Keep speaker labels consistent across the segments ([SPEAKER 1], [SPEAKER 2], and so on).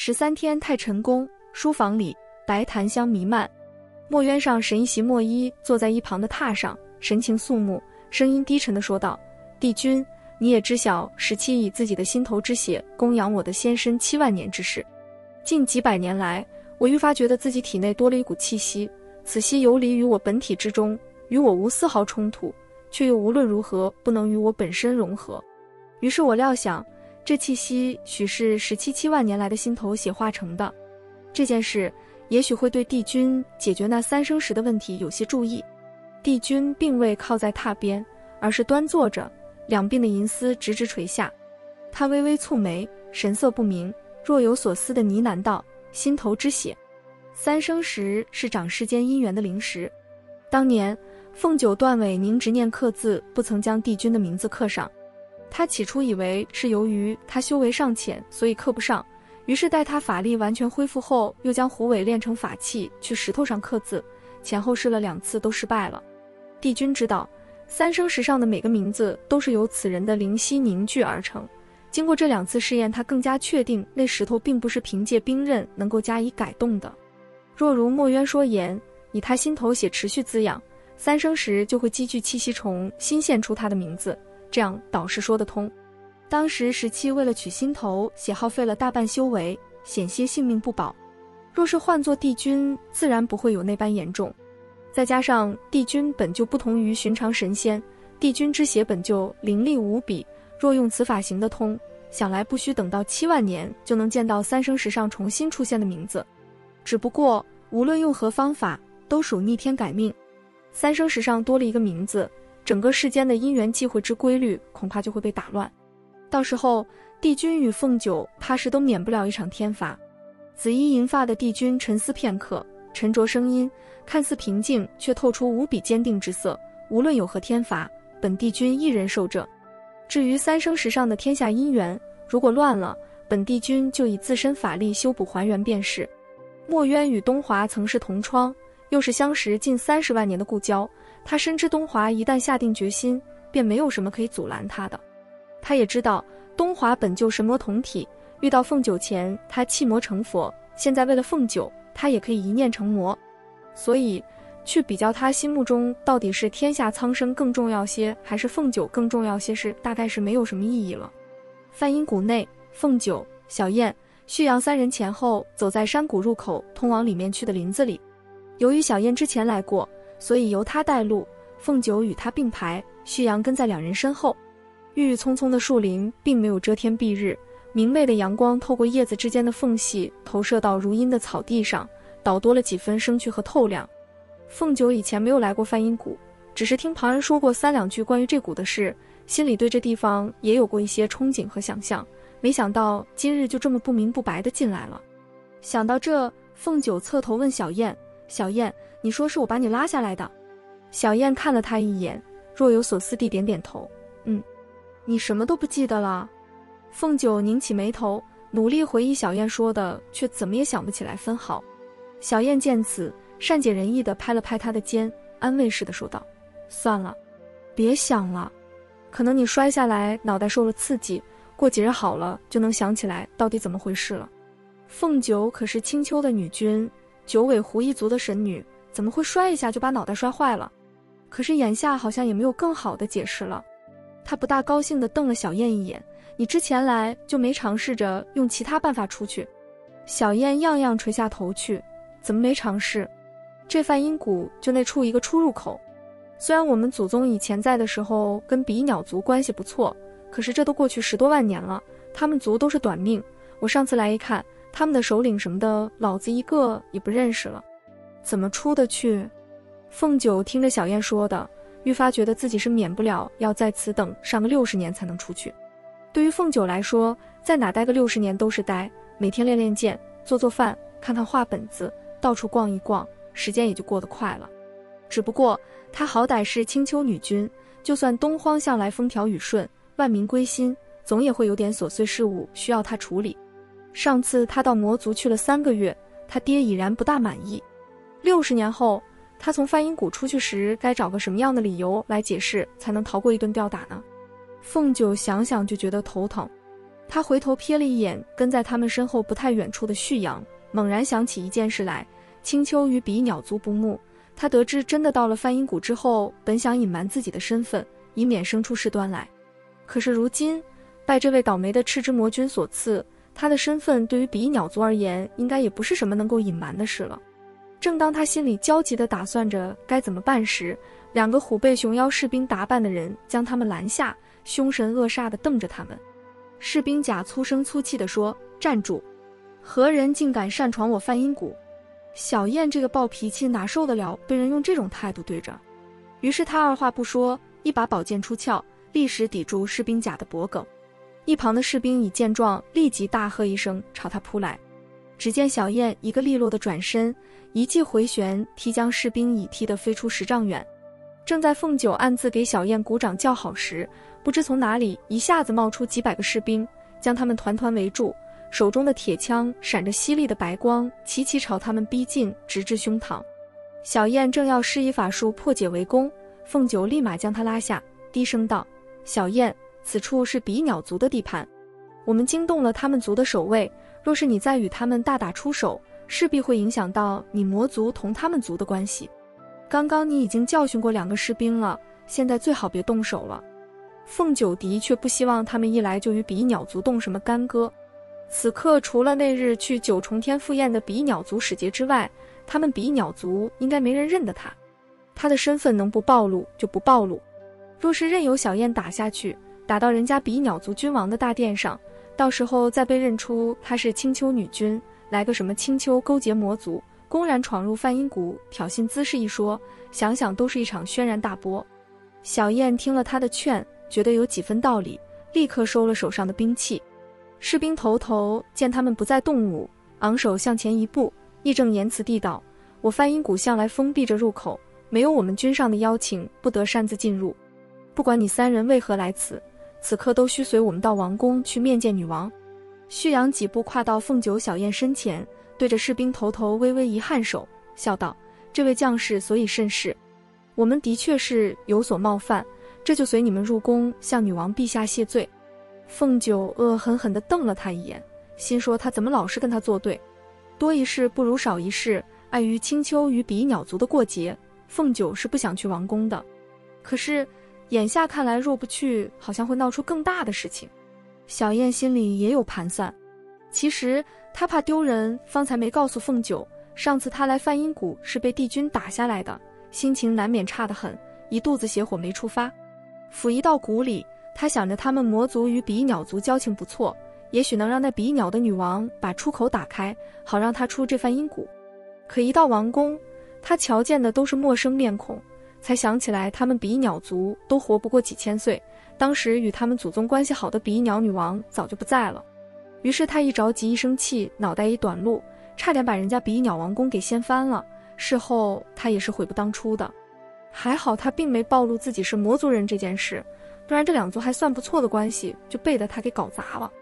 [SPEAKER 1] 13天太晨宫，书房里白檀香弥漫。墨渊上神医席墨衣坐在一旁的榻上，神情肃穆，声音低沉地说道：帝君，你也知晓17以自己的心头之血供养我的先身7万年之事。近几百年来，我愈发觉得自己体内多了一股气息，此息游离于我本体之中，与我无丝毫冲突，却又无论如何不能与我本身融合。于是我料想，这气息许是17万年来的心头血化成的。这件事也许会对帝君解决那3生石的问题有些注意。帝君并未靠在榻边，而是端坐着，两鬓的银丝直直垂下。他微微蹙眉，神色不明，若有所思地呢喃道：心头之血。3生石是长世间姻缘的灵石，当年凤九断尾凝执念刻字，不曾将帝君的名字刻上。他起初以为是由于他修为尚浅，所以刻不上，于是待他法力完全恢复后，又将虎尾炼成法器去石头上刻字，前后试了2次都失败了。帝君知道3生石上的每个名字都是由此人的灵犀凝聚而成，经过这2次试验，他更加确定那石头并不是凭借兵刃能够加以改动的。若如墨渊说言，以他心头血持续滋养，3生石就会积聚气息虫，新现出他的名字，这样倒是说得通。当时17为了取心头血耗费了大半修为，险些性命不保。若是换作帝君，自然不会有那般严重。再加上帝君本就不同于寻常神仙，帝君之血本就凌厉无比，若用此法行得通，想来不需等到7万年就能见到3生石上重新出现的名字。只不过无论用何方法，都属逆天改命。3生石上多了一个名字，整个世间的因缘际会之规律恐怕就会被打乱。到时候帝君与凤九怕是都免不了一场天罚。紫衣银发的帝君沉思片刻，沉着声音，看似平静，却透出无比坚定之色。无论有何天罚，本帝君一人受这。至于3生石上的天下姻缘，如果乱了，本帝君就以自身法力修补还原便是。墨渊与东华曾是同窗，又是相识近30万年的故交，他深知东华一旦下定决心，便没有什么可以阻拦他的。他也知道东华本就神魔同体，遇到凤九前他弃魔成佛，现在为了凤九，他也可以一念成魔。所以去比较他心目中到底是天下苍生更重要些，还是凤九更重要些是大概是没有什么意义了。梵音谷内，凤九、小燕、旭阳3人前后走在山谷入口通往里面去的林子里。由于小燕之前来过，所以由他带路，凤九与他并排，旭阳跟在2人身后。郁郁葱葱的树林并没有遮天蔽日，明媚的阳光透过叶子之间的缝隙投射到如茵的草地上，倒多了几分生趣和透亮。凤九以前没有来过梵音谷，只是听旁人说过3两句关于这谷的事，心里对这地方也有过一些憧憬和想象，没想到今日就这么不明不白地进来了。想到这，凤九侧头问小燕：小燕，你说是我把你拉下来的？小燕看了他一眼，若有所思地点点头。你什么都不记得了？凤九拧起眉头，努力回忆小燕说的，却怎么也想不起来分毫。小燕见此，善解人意地拍了拍他的肩，安慰似的说道：算了，别想了，可能你摔下来脑袋受了刺激，过几日好了就能想起来到底怎么回事了。凤九可是青丘的女君，九尾狐一族的神女，怎么会摔一下就把脑袋摔坏了？可是眼下好像也没有更好的解释了。他不大高兴地瞪了小燕一眼：你之前来就没尝试着用其他办法出去？小燕样样垂下头去：怎么没尝试？这梵音谷就那处一个出入口，虽然我们祖宗以前在的时候跟比鸟族关系不错，可是这都过去10多万年了，他们族都是短命，我上次来一看，他们的首领什么的，老子一个也不认识了，怎么出得去？凤九听着小燕说的，愈发觉得自己是免不了要在此等上个60年才能出去。对于凤九来说，在哪待个60年都是待，每天练练剑，做做饭，看看画本子，到处逛一逛，时间也就过得快了。只不过她好歹是青丘女君，就算东荒向来风调雨顺，万民归心，总也会有点琐碎事务需要她处理。上次她到魔族去了3个月，她爹已然不大满意。60年后，他从梵音谷出去时，该找个什么样的理由来解释，才能逃过一顿吊打呢？凤九想想就觉得头疼。他回头瞥了一眼跟在他们身后不太远处的旭阳，猛然想起一件事来：青丘与比鸟族不睦。他得知真的到了梵音谷之后，本想隐瞒自己的身份，以免生出事端来。可是如今拜这位倒霉的赤之魔君所赐，他的身份对于比鸟族而言，应该也不是什么能够隐瞒的事了。正当他心里焦急地打算着该怎么办时，两个虎背熊腰士兵打扮的人将他们拦下，凶神恶煞地瞪着他们。士兵甲粗声粗气地说：“站住！何人竟敢擅闯我梵音谷？”小燕这个暴脾气哪受得了被人用这种态度对着，于是他二话不说，一把宝剑出鞘，立时抵住士兵甲的脖颈。一旁的士兵乙见状，立即大喝一声，朝他扑来。只见小燕一个利落的转身，一记回旋踢将士兵乙踢得飞出10丈远。正在凤九暗自给小燕鼓掌叫好时，不知从哪里一下子冒出几百个士兵，将他们团团围住，手中的铁枪闪着犀利的白光，齐齐朝他们逼近，直至胸膛。小燕正要施以法术破解围攻，凤九立马将他拉下，低声道：“小燕，此处是比鸟族的地盘，我们惊动了他们族的守卫，若是你再与他们大打出手，势必会影响到你魔族同他们族的关系。刚刚你已经教训过2个士兵了，现在最好别动手了。”凤九的确不希望他们一来就与比鸟族动什么干戈。此刻除了那日去9重天赴宴的比鸟族使节之外，他们比鸟族应该没人认得他。他的身份能不暴露就不暴露。若是任由小燕打下去，打到人家比鸟族君王的大殿上，到时候再被认出他是青丘女君，来个什么青丘勾结魔族，公然闯入梵音谷挑衅滋事一说，想想都是一场轩然大波。小燕听了他的劝，觉得有几分道理，立刻收了手上的兵器。士兵头见他们不再动武，昂首向前一步，义正言辞地道：“我梵音谷向来封闭着入口，没有我们君上的邀请，不得擅自进入。不管你3人为何来此，此刻都需随我们到王宫去面见女王。”旭阳几步跨到凤九、小燕身前，对着士兵头微微一颔首，笑道：“这位将士所以甚是，我们的确是有所冒犯，这就随你们入宫向女王陛下谢罪。”凤九恶狠狠地瞪了他一眼，心说他怎么老是跟他作对，多一事不如少一事。碍于青丘与比鸟族的过节，凤九是不想去王宫的。可是眼下看来，若不去，好像会闹出更大的事情。小燕心里也有盘算，其实她怕丢人，方才没告诉凤九，上次她来梵音谷是被帝君打下来的，心情难免差得很，一肚子邪火没触发。甫一到谷里，他想着他们魔族与比鸟族交情不错，也许能让那比鸟的女王把出口打开，好让他出这梵音谷。可一到王宫，他瞧见的都是陌生面孔，才想起来他们比鸟族都活不过几千岁，当时与他们祖宗关系好的比鸟女王早就不在了。于是他一着急一生气，脑袋一短路，差点把人家比鸟王宫给掀翻了。事后他也是悔不当初的，还好他并没暴露自己是魔族人这件事，不然这2族还算不错的关系就被得他给搞砸了。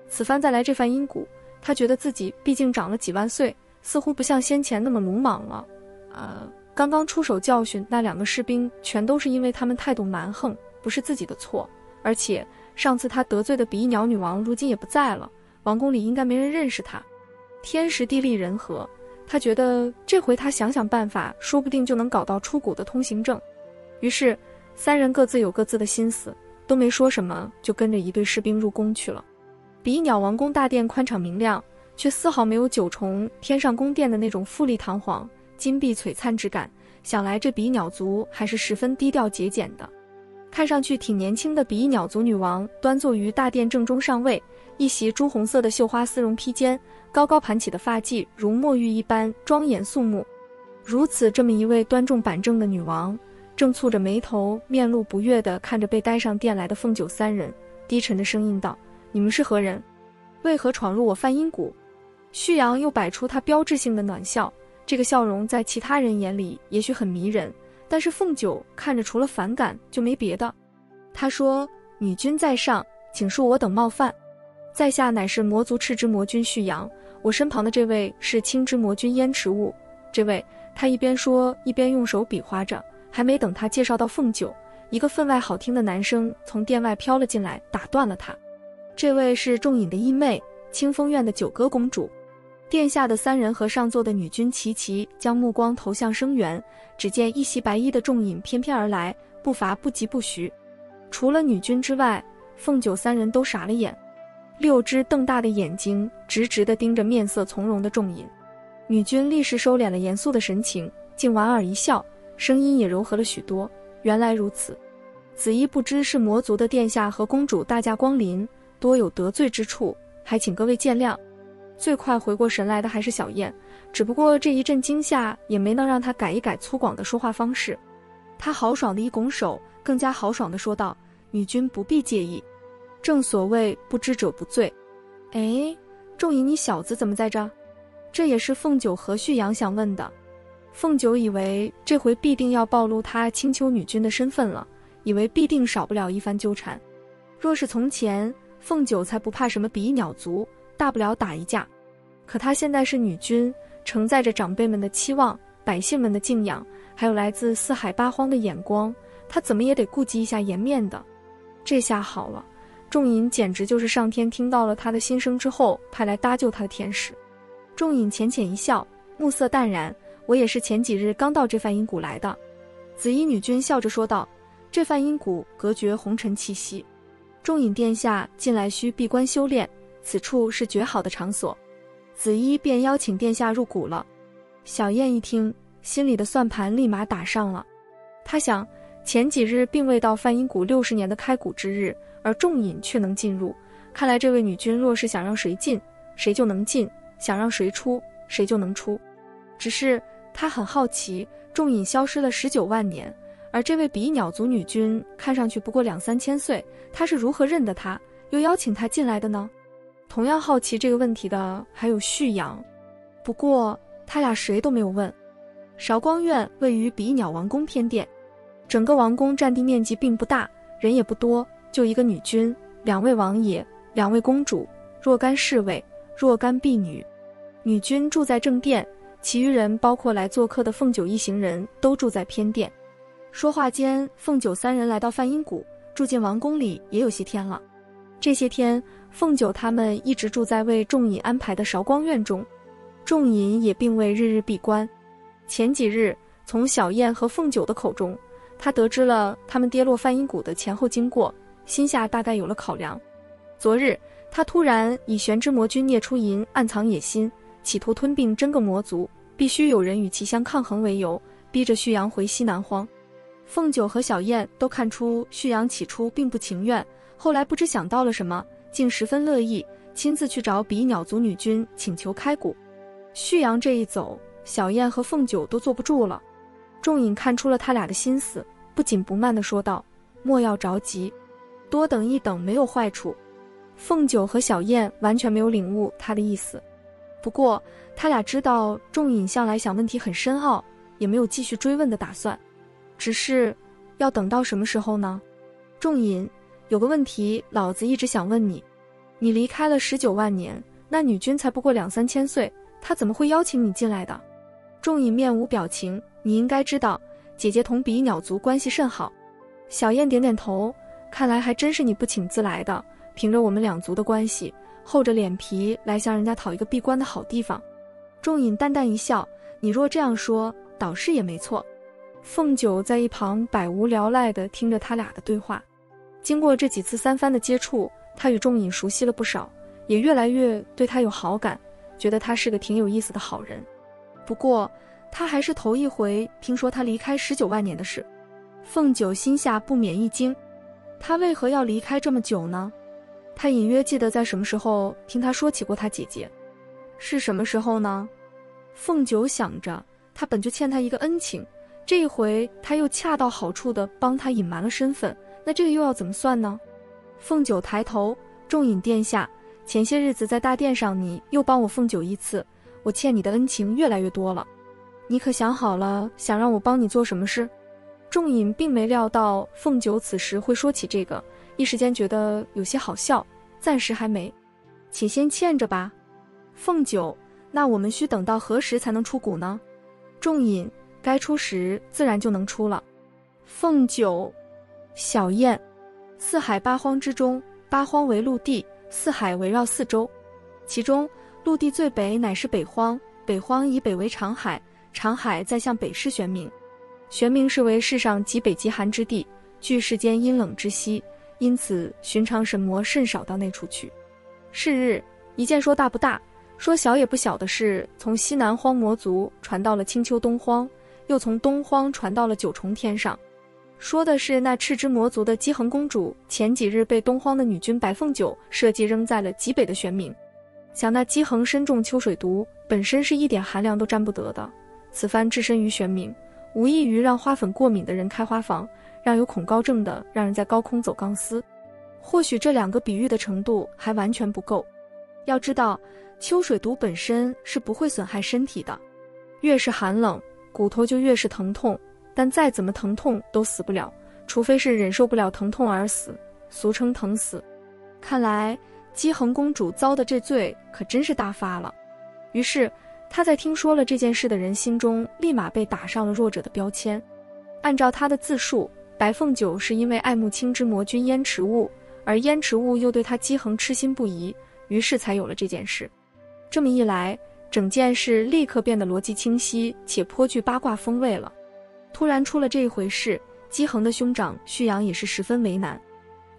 [SPEAKER 1] 此番再来这梵音谷，他觉得自己毕竟长了几万岁，似乎不像先前那么鲁莽了。刚刚出手教训那2个士兵，全都是因为他们态度蛮横，不是自己的错。而且上次他得罪的比鸟女王如今也不在了，王宫里应该没人认识他。天时地利人和，他觉得这回他想想办法，说不定就能搞到出谷的通行证。于是3人各自有各自的心思，都没说什么，就跟着一队士兵入宫去了。比鸟王宫大殿宽敞明亮，却丝毫没有9重天上宫殿的那种富丽堂皇、金碧璀璨之感，想来这比鸟族还是十分低调节俭的。看上去挺年轻的比鸟族女王端坐于大殿正中上位，一袭朱红色的绣花丝绒披肩，高高盘起的发髻如墨玉一般庄严肃穆。如此这么一位端重板正的女王，正蹙着眉头，面露不悦地看着被带上殿来的凤九3人，低沉的声音道：“你们是何人？为何闯入我梵音谷？”旭阳又摆出他标志性的暖笑，这个笑容在其他人眼里也许很迷人，但是凤九看着除了反感就没别的。他说：“女君在上，请恕我等冒犯。在下乃是魔族赤之魔君旭阳，我身旁的这位是青之魔君燕池雾。”这位，他一边说一边用手比划着，还没等他介绍到凤九，一个分外好听的男声从殿外飘了进来，打断了他。这位是仲隐的义妹，清风院的九歌公主。殿下的三人和上座的女君齐齐将目光投向声园，只见一袭白衣的仲隐翩翩而来，步伐不疾不徐。除了女君之外，凤九三人都傻了眼，6只瞪大的眼睛直直地盯着面色从容的仲隐。女君立时收敛了严肃的神情，竟莞尔一笑，声音也柔和了许多。原来如此，子衣不知是魔族的殿下和公主大驾光临，多有得罪之处，还请各位见谅。最快回过神来的还是小燕，只不过这一阵惊吓也没能让她改一改粗犷的说话方式。她豪爽地一拱手，更加豪爽地说道：“女君不必介意，正所谓不知者不罪。”哎，仲隐，你小子怎么在这？这也是凤九和旭阳想问的。凤九以为这回必定要暴露她青丘女君的身份了，以为必定少不了一番纠缠。若是从前，凤九才不怕什么比翼鸟族，大不了打一架。可她现在是女君，承载着长辈们的期望、百姓们的敬仰，还有来自四海八荒的眼光，她怎么也得顾及一下颜面的。这下好了，仲隐简直就是上天听到了她的心声之后派来搭救她的天使。仲隐浅浅一笑，目色淡然：“我也是前几日刚到这梵音谷来的。”紫衣女君笑着说道：“这梵音谷隔绝红尘气息，仲隐殿下近来需闭关修炼，此处是绝好的场所。”紫衣便邀请殿下入谷了。小燕一听，心里的算盘立马打上了。她想，前几日并未到梵音谷60年的开谷之日，而仲隐却能进入，看来这位女君若是想让谁进，谁就能进；想让谁出，谁就能出。只是她很好奇，仲隐消失了19万年，而这位比翼鸟族女君看上去不过2-3千岁，她是如何认得她，又邀请她进来的呢？同样好奇这个问题的还有旭阳，不过他俩谁都没有问。韶光院位于比翼鸟王宫偏殿，整个王宫占地面积并不大，人也不多，就一个女君、2位王爷、2位公主，若干侍卫，若干婢女。女君住在正殿，其余人包括来做客的凤九一行人都住在偏殿。说话间，凤九三人来到梵音谷，住进王宫里也有些天了。这些天，凤九他们一直住在为仲隐安排的韶光院中，仲隐也并未日日闭关。前几日，从小燕和凤九的口中，他得知了他们跌落梵音谷的前后经过，心下大概有了考量。昨日，他突然以玄之魔君聂出银暗藏野心，企图吞并真个魔族，必须有人与其相抗衡为由，逼着旭阳回西南荒。凤九和小燕都看出旭阳起初并不情愿，后来不知想到了什么，竟十分乐意，亲自去找比翼鸟族女君请求开谷。旭阳这一走，小燕和凤九都坐不住了。仲隐看出了他俩的心思，不紧不慢地说道：“莫要着急，多等一等没有坏处。”凤九和小燕完全没有领悟他的意思，不过他俩知道仲隐向来想问题很深奥，也没有继续追问的打算。只是要等到什么时候呢？仲隐，有个问题老子一直想问你，你离开了19万年，那女君才不过2-3千岁，她怎么会邀请你进来的？仲隐面无表情：“你应该知道，姐姐同比翼鸟族关系甚好。”小燕点点头，看来还真是你不请自来的，凭着我们2族的关系，厚着脸皮来向人家讨一个闭关的好地方。仲隐淡淡一笑：“你若这样说，倒是也没错。”凤九在一旁百无聊赖地听着他俩的对话。经过这几次3番的接触，他与仲隐熟悉了不少，也越来越对他有好感，觉得他是个挺有意思的好人。不过他还是头一回听说他离开19万年的事。凤九心下不免一惊，他为何要离开这么久呢？他隐约记得在什么时候听他说起过他姐姐，是什么时候呢？凤九想着，他本就欠他一个恩情，这一回他又恰到好处地帮他隐瞒了身份，那这个又要怎么算呢？凤九抬头：“仲隐殿下，前些日子在大殿上你又帮我凤九一次，我欠你的恩情越来越多了，你可想好了想让我帮你做什么事？”仲隐并没料到凤九此时会说起这个，一时间觉得有些好笑，暂时还没，且先欠着吧。凤九：“那我们需等到何时才能出谷呢？”仲隐：“该出时自然就能出了。”凤九、小燕：“四海八荒之中，八荒为陆地，四海围绕四周，其中陆地最北乃是北荒，北荒以北为长海，长海再向北是玄冥。玄冥是为世上极北极寒之地，据世间阴冷之息，因此寻常神魔甚少到那处去。是日，一件说大不大，说小也不小的事，从西南荒魔族传到了青丘东荒，又从东荒传到了九重天上。说的是那赤之魔族的姬恒公主前几日被东荒的女君白凤九设计扔在了极北的玄冥。想那姬恒身中秋水毒，本身是一点寒凉都沾不得的，此番置身于玄冥，无异于让花粉过敏的人开花房，让有恐高症的让人在高空走钢丝。或许这两个比喻的程度还完全不够。要知道，秋水毒本身是不会损害身体的，越是寒冷，骨头就越是疼痛，但再怎么疼痛都死不了，除非是忍受不了疼痛而死，俗称疼死。看来姬恒公主遭的这罪可真是大发了。于是她在听说了这件事的人心中立马被打上了弱者的标签。按照她的自述，白凤九是因为爱慕青之魔君燕池雾，而燕池雾又对她姬恒痴心不移，于是才有了这件事。这么一来，整件事立刻变得逻辑清晰且颇具八卦风味了。突然出了这一回事，姬恒的兄长旭阳也是十分为难。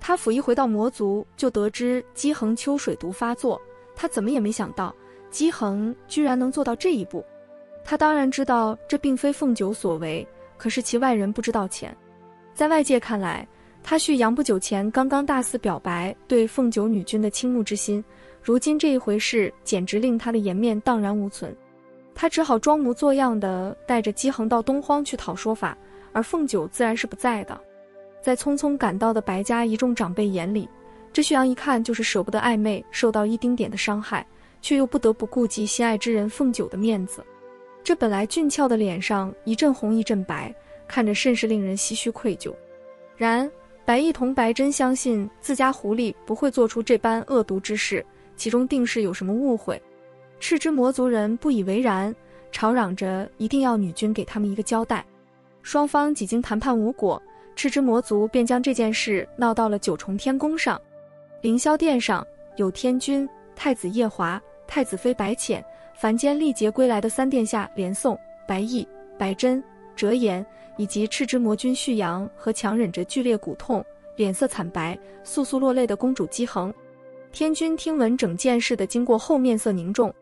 [SPEAKER 1] 他甫一回到魔族，就得知姬恒秋水毒发作，他怎么也没想到姬恒居然能做到这一步。他当然知道这并非凤九所为，可是其外人不知道前。在外界看来，他旭阳不久前刚刚大肆表白对凤九女君的倾慕之心，如今这一回事简直令他的颜面荡然无存。他只好装模作样地带着姬恒到东荒去讨说法，而凤九自然是不在的。在匆匆赶到的白家一众长辈眼里，这旭阳一看就是舍不得暧昧受到一丁点的伤害，却又不得不顾及心爱之人凤九的面子。这本来俊俏的脸上一阵红一阵白，看着甚是令人唏嘘愧疚。然白毅同白真相信自家狐狸不会做出这般恶毒之事，其中定是有什么误会。赤之魔族人不以为然，吵嚷着一定要女君给他们一个交代。双方几经谈判无果，赤之魔族便将这件事闹到了九重天宫上。凌霄殿上有天君、太子夜华、太子妃白浅、凡间历劫归来的三殿下连宋、白毅、白真、折颜，以及赤之魔君旭阳和强忍着剧烈骨痛、脸色惨白、簌簌落泪的公主姬恒。天君听闻整件事的经过后面色凝重，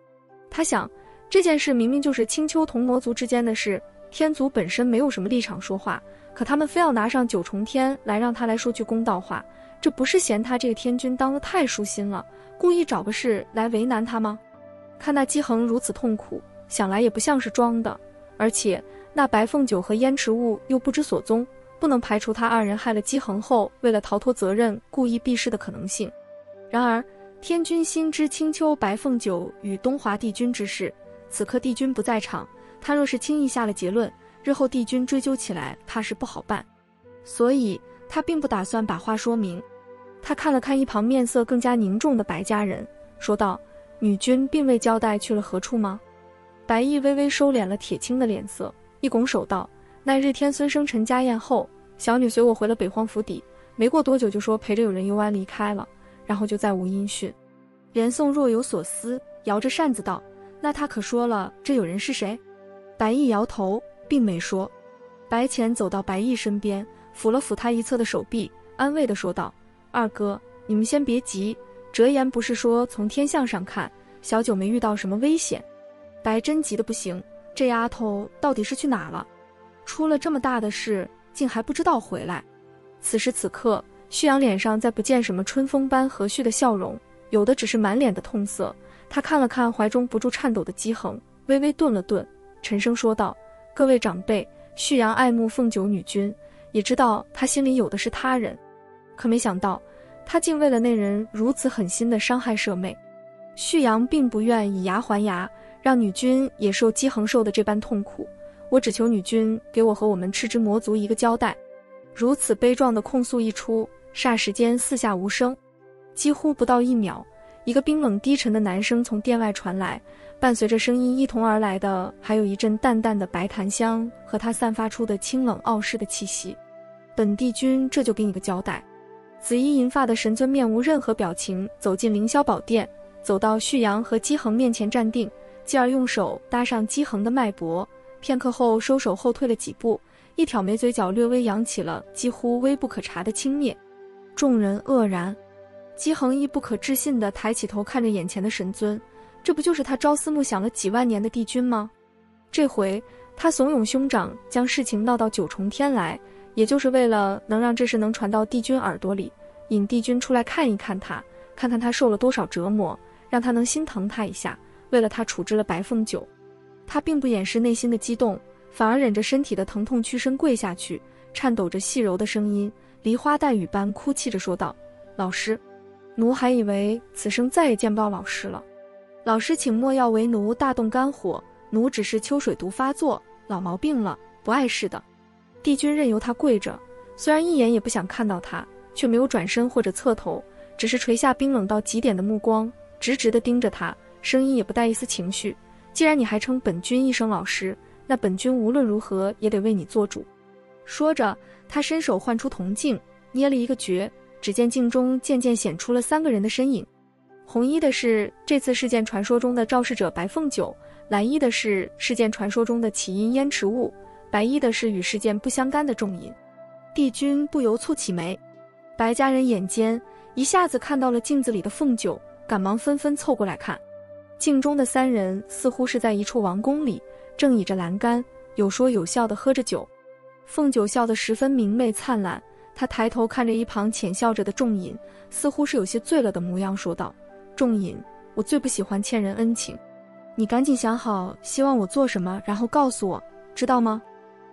[SPEAKER 1] 他想这件事明明就是青丘同魔族之间的事，天族本身没有什么立场说话，可他们非要拿上九重天来让他来说句公道话，这不是嫌他这个天君当得太舒心了，故意找个事来为难他吗？看那姬恒如此痛苦，想来也不像是装的，而且那白凤九和燕池雾又不知所踪，不能排除他二人害了姬恒后为了逃脱责任故意避世的可能性。然而天君心知青丘白凤九与东华帝君之事，此刻帝君不在场，他若是轻易下了结论，日后帝君追究起来怕是不好办，所以他并不打算把话说明。他看了看一旁面色更加凝重的白家人，说道：女君并未交代去了何处吗？白毅微微收敛了铁青的脸色，一拱手道：那日天孙生辰家宴后，小女随我回了北荒府邸，没过多久就说陪着有人游玩离开了，然后就再无音讯。连宋若有所思，摇着扇子道：那他可说了这有人是谁？白毅摇头，并没说。白浅走到白毅身边，抚了抚他一侧的手臂，安慰地说道：二哥，你们先别急，折颜不是说从天象上看，小九没遇到什么危险。白真急得不行，这丫头到底是去哪了？出了这么大的事，竟还不知道回来。此时此刻，旭阳脸上再不见什么春风般和煦的笑容，有的只是满脸的痛色。他看了看怀中不住颤抖的姬恒，微微顿了顿，沉声说道：各位长辈，旭阳爱慕凤九女君，也知道他心里有的是他人，可没想到他竟为了那人如此狠心地伤害舍妹。旭阳并不愿以牙还牙，让女君也受姬恒受的这般痛苦，我只求女君给我和我们赤之魔族一个交代。如此悲壮的控诉一出，霎时间四下无声。几乎不到1秒，一个冰冷低沉的男声从殿外传来，伴随着声音一同而来的还有一阵淡淡的白檀香和他散发出的清冷傲视的气息。本帝君这就给你个交代。紫衣银发的神尊面无任何表情走进凌霄宝殿，走到旭阳和姬恒面前站定，继而用手搭上姬恒的脉搏，片刻后收手后退了几步，一挑眉，嘴角略微扬起了几乎微不可察的轻蔑。众人愕然，姬恒亦不可置信地抬起头看着眼前的神尊，这不就是他朝思暮想了几万年的帝君吗？这回他怂恿兄长将事情闹到九重天来，也就是为了能让这事能传到帝君耳朵里，引帝君出来看一看他，看看他受了多少折磨，让他能心疼他一下，为了他处置了白凤九。他并不掩饰内心的激动，反而忍着身体的疼痛屈身跪下去，颤抖着细柔的声音，梨花带雨般哭泣着说道：老师，奴还以为此生再也见不到老师了。老师请莫要为奴大动肝火，奴只是秋水毒发作，老毛病了，不碍事的。帝君任由他跪着，虽然一眼也不想看到他，却没有转身或者侧头，只是垂下冰冷到极点的目光，直直地盯着他，声音也不带一丝情绪。既然你还称本君一声老师，那本君无论如何也得为你做主。说着，他伸手唤出铜镜，捏了一个诀，只见镜中渐渐显出了3个人的身影。红衣的是这次事件传说中的肇事者白凤九，蓝衣的是事件传说中的起因烟池雾，白衣的是与事件不相干的众隐。帝君不由蹙起眉，白家人眼尖，一下子看到了镜子里的凤九，赶忙纷纷凑过来看。镜中的3人似乎是在一处王宫里，正倚着栏杆，有说有笑地喝着酒。凤九笑得十分明媚灿烂，他抬头看着一旁浅笑着的众隐，似乎是有些醉了的模样，说道：众隐，我最不喜欢欠人恩情，你赶紧想好希望我做什么，然后告诉我，知道吗？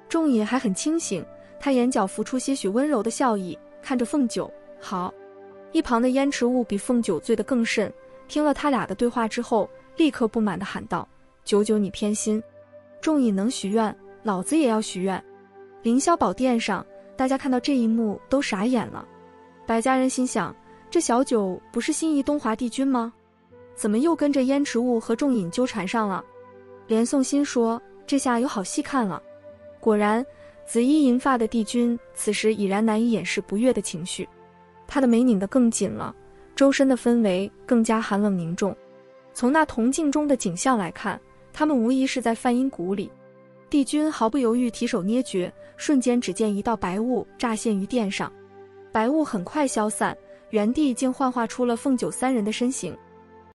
[SPEAKER 1] 众隐还很清醒，他眼角浮出些许温柔的笑意，看着凤九，好。一旁的烟池雾比凤九醉得更甚，听了他俩的对话之后，立刻不满地喊道：九九你偏心，众隐能许愿，老子也要许愿。凌霄宝殿上，大家看到这一幕都傻眼了。白家人心想，这小九不是心仪东华帝君吗？怎么又跟着烟池雾和众隐纠缠上了？连宋心说，这下有好戏看了。果然，紫衣银发的帝君此时已然难以掩饰不悦的情绪，他的眉拧得更紧了，周身的氛围更加寒冷凝重。从那铜镜中的景象来看，他们无疑是在梵音谷里。帝君毫不犹豫提手捏诀，瞬间只见一道白雾乍现于殿上，白雾很快消散，原地竟幻化出了凤九3人的身形。